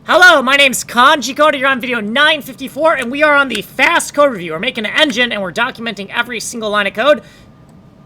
Hello, my name's Kanji Coder. You're on video 954, and we are on the fast code review. We're making an engine, and we're documenting every single line of code.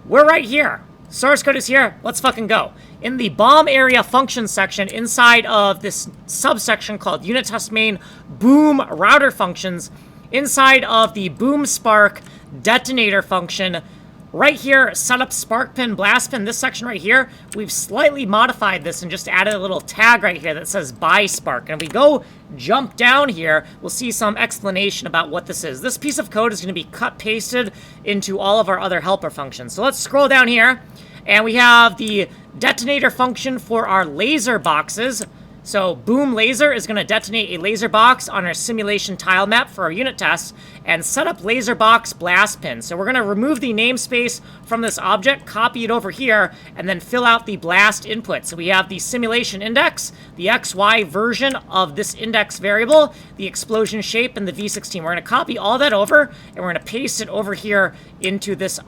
We're right here. Source code is here. Let's fucking go. In the BOMAREA function section, inside of this subsection called unit test main boom router functions, inside of the boom spark detonator function, right here, setup spark pin, blast pin, this section right here, we've slightly modified this and just added a little tag right here that says by spark. And if we go jump down here, we'll see some explanation about what this is. This piece of code is going to be cut pasted into all of our other helper functions. So let's scroll down here, and we have the detonator function for our laser boxes. So boom laser is going to detonate a laser box on our simulation tile map for our unit tests and set up laser box blast pin. So we're going to remove the namespace from this object, copy it over here, and then fill out the blast input. So we have the simulation index, the XY version of this index variable, the explosion shape, and the V16. We're going to copy all that over, and we're going to paste it over here into this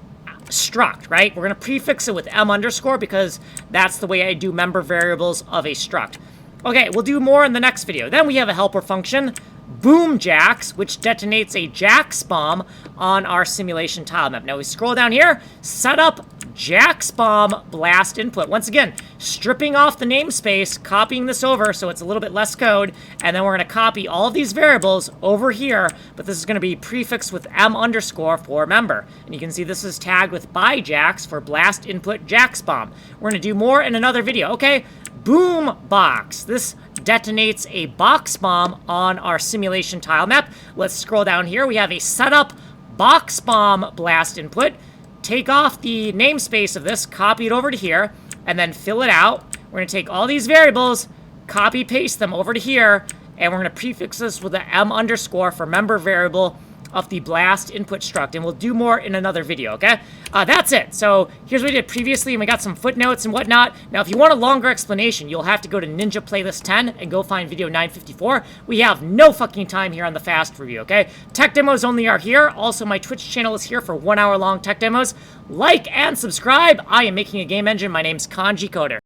struct, right? We're going to prefix it with M underscore because that's the way I do member variables of a struct. Okay, we'll do more in the next video. Then we have a helper function, boomjax, which detonates a jax bomb on our simulation tile map. Now we scroll down here, set up jax bomb blast input. Once again, stripping off the namespace, copying this over so it's a little bit less code, and then we're going to copy all of these variables over here, but this is going to be prefixed with M underscore for member. And you can see this is tagged with by jax for blast input jax bomb. We're going to do more in another video. Okay, boom box. This detonates a box bomb on our simulation tile map. Let's scroll down here. We have a setup box bomb blast input. Take off the namespace of this, copy it over to here, and then fill it out. We're going to take all these variables, copy paste them over to here, and we're going to prefix this with an M underscore for member variable of the blast input struct, and we'll do more in another video, okay? That's it. So here's what we did previously, and we got some footnotes and whatnot. Now, if you want a longer explanation, you'll have to go to Ninja Playlist 10 and go find video 954. We have no fucking time here on the fast review, okay? Tech demos only are here. Also, my Twitch channel is here for 1 hour long tech demos. Like and subscribe. I am making a game engine. My name's Kanji Coder.